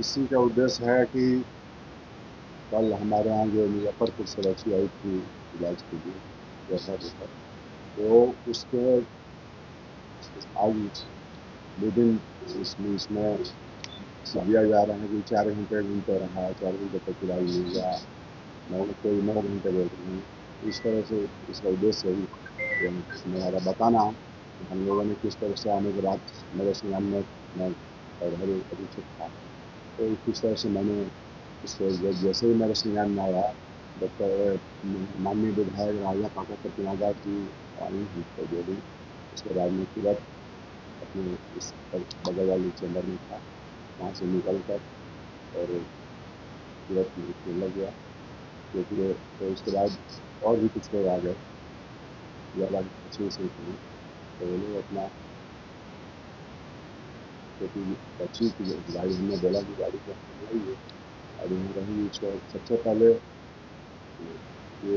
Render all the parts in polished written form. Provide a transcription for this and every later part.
इसी का उद्देश्य है कि कल हमारे यहाँ जो मुजफ्फरपुर से बच्ची आई थी इलाज के लिए जैसा देखा, तो उसके आज विदिन इसमें दिया जा रहा है कि 4 घंटे घूमते रहा, 4 घंटे तक इलाज नहीं हुआ, कोई 9 घंटे बोल रहे हैं। इस तरह से इसका उद्देश्य यही मेरा बताना कि हम लोगों ने किस तरह से आने के बाद मेरे संज्ञान में मैं प्रभारी अधीक्षक था, तो किस तरह से मैंने इसको जैसे ही मेरे संज्ञान में आया, डॉक्टर माननीय विधायक राजा काका प्रतिनागार जी आई हमको बोली। उसके बाद में तुरंत अपने इस बगल वाले चैम्बर में था, वहाँ से निकल कर और तुरंत मुझे लग गया, क्योंकि तो उसके बाद और भी कुछ लोग आ गए, ज़्यादा अच्छे से थी, तो वो लोग अपना क्योंकि बच्ची की गाड़ी हमने बोला कि गाड़ी को लगाइए, गाड़ी में रहेंगी। उसको सबसे पहले ये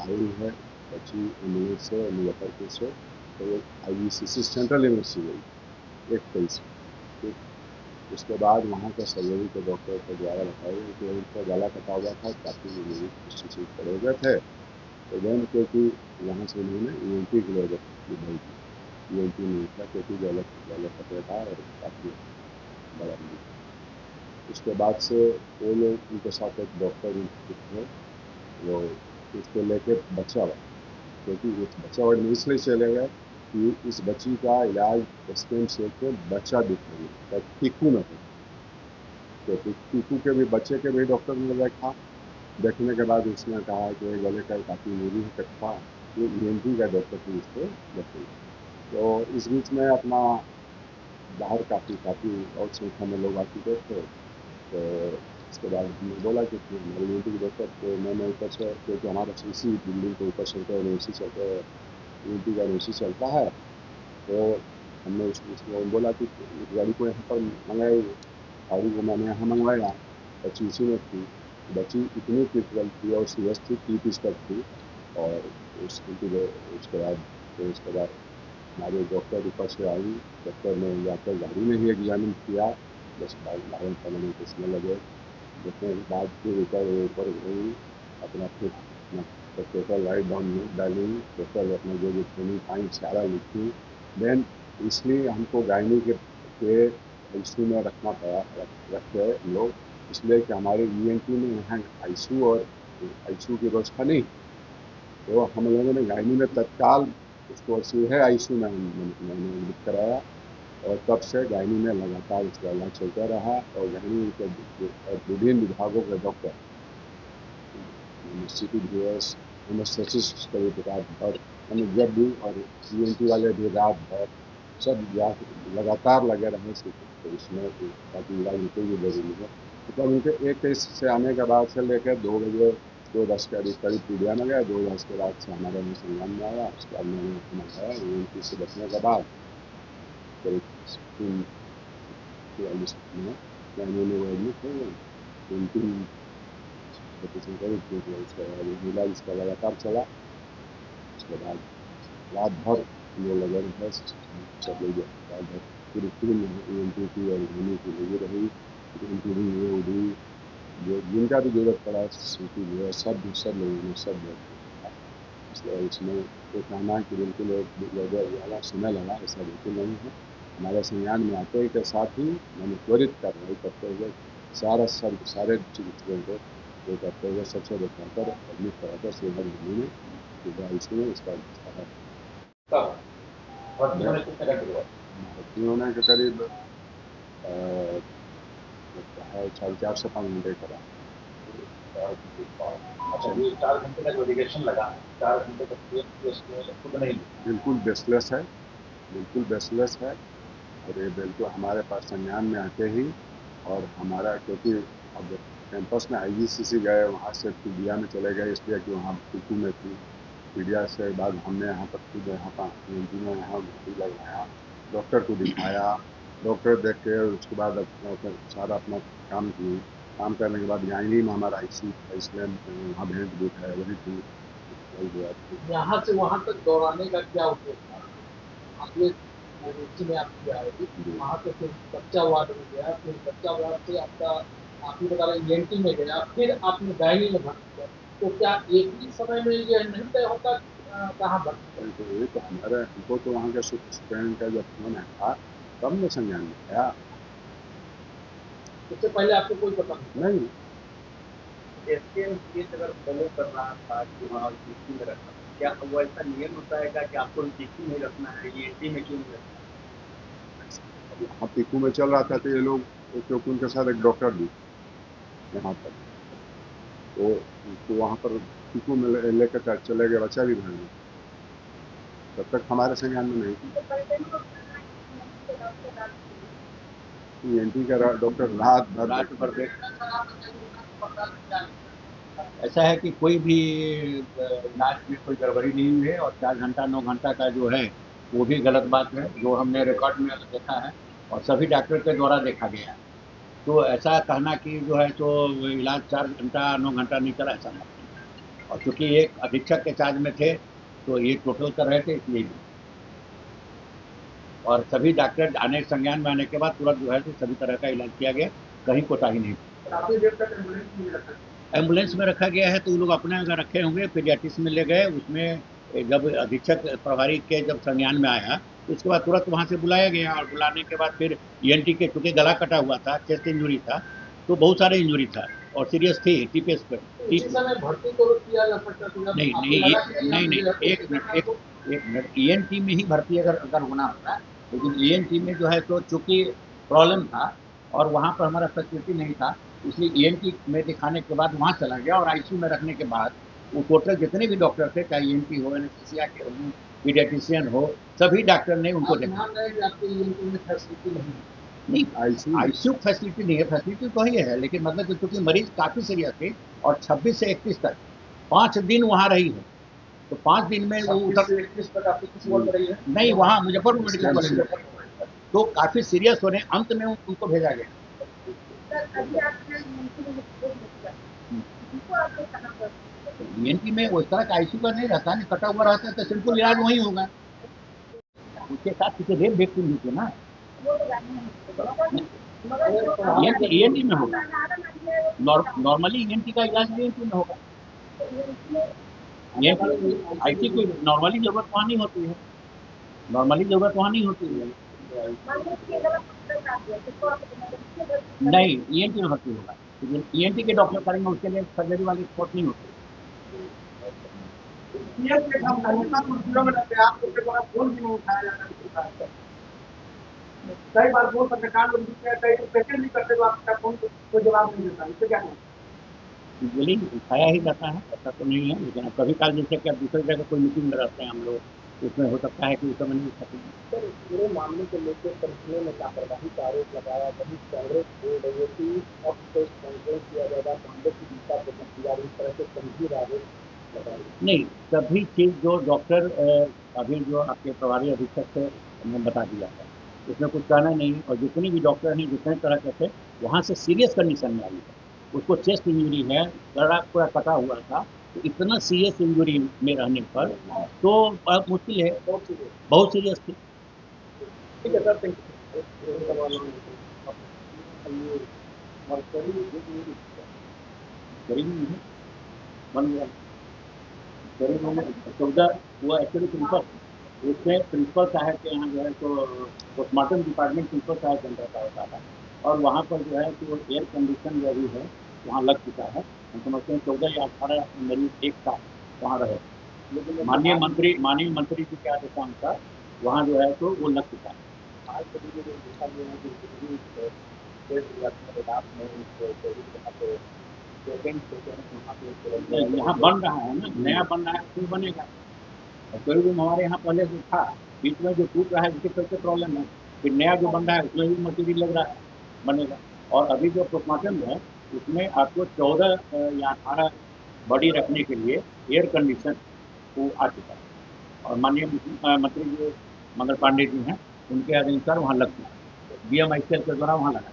आई है बच्ची एम्बुलेंस से मुजफ्फरपुर से, तो ये IVCC सेंट्रल यूनिवर्सिटी गई 1 तेईस। फिर उसके बाद वहाँ के सर्जरी के डॉक्टर के द्वारा बताया गया कि उनका गला कटा हुआ था, काफ़ी उस चीज़ पड़े हुए थे, तो देन क्योंकि वहाँ से उन्होंने ENT के लिए भेज दी। ENT नहीं था क्योंकि गला कटा था और काफ़ी बड़ा नहीं। उसके बाद से वो लोग उनके साथ एक डॉक्टर थे, वो उसको लेके बच्चा हुआ, क्योंकि उस बच्चा वार्ड में इसलिए चले गए कि इस बच्ची का इलाज स्टेम सेल से बच्चा दिखाइए टीकू में, क्योंकि टीकू के भी बच्चे के भी डॉक्टर ने देखा। देखने के बाद उसने कहा कि गले का काफ़ी मूरी है कटवा, ये ENT का डॉक्टर थी इसको बताइए। तो इस बीच में अपना बाहर काफ़ी काफ़ी और संख्या में लोग आ चुके थे, तो उसके बाद हमने बोला कि फिर हमारी ENT की डॉक्टर, तो मैंने ऊपर से क्योंकि हमारा इसी बिल्डिंग के ऊपर चलते हैं एसी चलते हैं, ENT का एसी चलता है, तो हमने उसको बोला कि इस गाड़ी को यहाँ पर मंगाई। गाड़ी को मैंने यहाँ मंगवाया, बच्ची उसी में थी। बच्ची इतनी क्रिटिकल थी और सीरियस थी, 30 तक थी, और उसके बाद तो उसके बाद हमारे डॉक्टर ऊपर से आई। डॉक्टर ने जाकर गाड़ी में ही एग्जामिन किया, 10-12 मिनट उसमें लगे। देखने के बाद फिर ऊपर गई, अपना फिर टोटल राइट डाउन नोट डाली, टोटल अपना जो जो ट्रेनिंग पॉइंट सारा लिखी। देन इसलिए हमको गायनी के ICU में रखना पड़ा, रखे हम लोग, इसलिए कि हमारे ENT में यहाँ ICU और ICU की व्यवस्था नहीं, तो हम लोगों ने गायनी में तत्काल उसको सीधे ICU में मैंने एडमिट कराया, और तब से गायनी में लगातार उसका इलाज चलता रहा। और गायनी के विभिन्न विभागों के डॉक्टर, CPDS, एनेस्थेसिस्ट का भी रात भर, यानी जब भी, और ENT वाले भी रात भर सब लगातार लगे रहे, तो इसमें ताकि इलाज कोई भी जरूरी है। मतलब उनके 1 से आने के बाद से लेकर 2 बजे, 2:10 के करीब पीडिया में गया, 2:10 के बाद से हमारे यहाँ संज्ञान में आया। उसके बाद मैंने मंगाया ENT से बचने के बाद करीब 3:43 में मैंने वो एडमिट हो गए। 3 करीब उसका इलाज इसका लगातार चला। उसके बाद रात भर हम लोग लगे रहे, सब लोग रात भर पूरी टीम ENT की और घूमने की लगी रही। इंक्लूडिंग ये उड़ी जो जिनका भी जरूरत पड़ा, CP जो है, सब लोगों ने सब किया। इसलिए इसमें तो कहना है कि बिल्कुल ज़्यादा समय लगा, ऐसा बिल्कुल नहीं है। हमारे संज्ञान में आते ही के साथ ही मैंने त्वरित कार्रवाई करते हुए सारे चिकित्सकों को ये करते हुए सबसे दिखाकर एडमिट कराकर सीधा दिल्ली में सीधा ICU में इसका व्यवस्था है। भर्ती होने कितने घंटे बाद? भर्ती होने के करीब लगता है 4.5 से 5 घंटे का रहा। अच्छा, ये 4 घंटे का जो डिलेशन लगा, 4 घंटे तक ये खुद नहीं, बिल्कुल बेसलेस है, बिल्कुल बेसलेस है। और ये बिल्कुल हमारे पास संज्ञान में आते ही, और हमारा क्योंकि अब कैंपस में IVCC गए, वहाँ से पीडिया में चले गए, इसलिए कि वहाँ टीकू में थी। पीडिया से बाद हमने यहाँ पर खुद यहाँ पर ENT में यहाँ गाड़ी लगवाया, डॉक्टर को दिखाया, डॉक्टर देख के उसके बाद अपना सारा अपना काम किए। काम करने के बाद गायनी में हमारा ICU था, इसलिए वहाँ भेंट भी है, वही थी, वही हुआ। यहाँ से वहाँ तक दौड़ाने का क्या उद्देश्य था? यूनिवर्सिटी में आप किया है, वहाँ पे फिर बच्चा वार्ड में गया, फिर बच्चा वार्ड से आपका आपने बताया ईएनटी में गया, फिर आपने गायनी में भर्ती किया। तो क्या एक ही समय में ये नहीं तय होता कहाँ भर्ती तो ये तो हमारे हमको तो वहाँ के सुप्रिंटेंडेंट का जब फोन आया तब में संज्ञान में आया, उससे पहले आपको कोई पता नहीं? नहीं। एसकेएम केस अगर फॉलो कर रहा था कि वहाँ जीसी में रखना, क्या वो ऐसा नियम होता है कि आपको जीसी में रखना है, ईएनटी में क्यों नहीं रखना है? यहाँ पीकू में चल रहा था तो ये लोग, क्योंकि उनके साथ एक डॉक्टर भी यहाँ पर, तो वहाँ पर पीकू में लेकर चले गए, बच्चा भी घर में, तब तक हमारे संज्ञान में नहीं थी। ईएनटी का डॉक्टर रात भर ऐसा है कि कोई भी इलाज में कोई गड़बड़ी नहीं हुई है, और 4 घंटा 9 घंटा का जो है वो भी गलत बात है, जो हमने रिकॉर्ड में देखा है और सभी डॉक्टर के द्वारा देखा गया है। तो ऐसा कहना कि जो है तो इलाज 4 घंटा 9 घंटा नहीं चला, ऐसा नहीं। और चूँकि एक अधीक्षक के चार्ज में थे तो ये टोटल कर रहे थे, इसलिए भी। और सभी डॉक्टर आने संज्ञान में आने के बाद तुरंत जो है तो सभी तरह का इलाज किया गया, कहीं कोताही नहीं। काफी देर तक एम्बुलेंस में रखा एम्बुलेंस में रखा गया है तो वो लोग अपने अगर रखे होंगे, पीडियाट्रिक्स में ले गए, उसमें जब अधीक्षक प्रभारी के जब संज्ञान में आया तो उसके बाद तुरंत वहाँ से बुलाया गया, और बुलाने के बाद फिर ईएनटी के, चूँकि गला कटा हुआ था, चेस्ट इंजुरी था, तो बहुत सारे इंजुरी था और सीरियस थी टीपीएस पर। इसी समय भर्ती तो किया जा सकता था। नहीं, एक मिनट, ईएनटी में ही भर्ती अगर होना होता, लेकिन ईएनटी में जो है तो चूँकि प्रॉब्लम था और वहाँ पर हमारा फैसिलिटी नहीं था, इसलिए ईएनटी में दिखाने के बाद वहाँ चला गया, और आईसीयू में रखने के बाद वो टोटल जितने भी डॉक्टर थे, चाहे ईएनटी हो, एनेस्थीसिया के हो, पीडियाट्रिशियन हो, सभी डॉक्टर ने उनको देखा। नहीं, आईसीयू फैसिलिटी नहीं है, फैसिलिटी तो ही है, लेकिन मतलब कि चूँकि मरीज काफ़ी सीरियस थे और 26 से 31 तक 5 दिन वहाँ रही है, तो 5 दिन में वो नहीं, वहाँ मुजफ्फरपुर मेडिकल कॉलेज में, तो काफ़ी सीरियस होने अंत में उनको भेजा गया। ईएनटी में उस तरह का आईसीयू का नहीं रहता, नहीं कटा हुआ रहता है तो सिंपल इलाज वहीं होगा। उसके साथ किसी रेप व्यक्ति नहीं थे ना, ईएनटी में होगा नॉर्मली, ईएनटी का इलाज ईएनटी में होगा। आईसी की नॉर्मली जरूरत वहाँ नहीं होती है, नॉर्मली जरूरत वहाँ नहीं होती है। नहीं, ईएनटी में भर्ती होगा, ईएनटी के डॉक्टर करेंगे, उसके लिए सर्जरी वाली रिपोर्ट नहीं होती। कई बार फोन पर कान पेशेंट भी करते तो आपका फोन कोई जवाब नहीं देता, इससे क्या यूजुअली उठाया ही जाता है, ऐसा तो नहीं है, लेकिन अब कभी काल जैसे कि अब दूसरी जगह कोई मीटिंग में रहते हैं हम लोग, उसमें हो सकता है कि उस समय नहीं सकते। सर, पूरे मामले को लेकर परिसरों में लापरवाही का आरोप लगाया, वही कांग्रेस बोल रही है कि अब प्रेस कॉन्फ्रेंस किया जाएगा, कांग्रेस की दिशा प्रतिक्रिया इस तरह से गंभीर आरोप लगाए। नहीं, सभी चीज़ जो डॉक्टर अभी जो आपके प्रभारी अधीक्षक थे उन्होंने बता दिया था, उसमें कुछ कहना नहीं, और जितने भी डॉक्टर हैं जितने तरह के थे वहाँ से सीरियस कंडीशन में आई है, उसको चेस्ट इंजरी है, गला पूरा कटा हुआ था, तो इतना सीरियस इंजरी में रहने पर तो बहुत मुश्किल है, बहुत सीरियस थी। ठीक है सर, थैंक गरीबी बन गया, गरीब 14 वो एक्चुअली प्रिंसिपल, उसमें प्रिंसिपल साहब के यहाँ जो है तो पोस्टमार्टम डिपार्टमेंट प्रिंसिपल साहब के अंदर का होता था, और वहाँ पर जो है तो एयर कंडीशन जो भी है वहाँ लग चुका है। हम समझते हैं 14 या 18 मरीज एक साथ वहाँ रहे, लेकिन माननीय मंत्री जी के आदेशानुसार वहाँ जो है तो वो लग चुका है। आज कभी जो देखा गया है कि यहाँ बन रहा है ना, नया बन रहा है, क्यों बनेगा? और कोई रूम हमारे यहाँ पहले से था, बीच में जो टूट रहा है उसके सबसे प्रॉब्लम है, फिर नया जो बन रहा है उसमें भी मटेरियल लग रहा है, बनेगा। और अभी जो पोस्टमार्टम है उसमें आपको 14 या 18 बॉडी रखने के लिए एयर कंडीशन वो आ चुका है, और माननीय मंत्री जो मंगल पांडे जी हैं उनके अनुसार वहाँ लग चुका है, BMICL के द्वारा वहाँ लगा।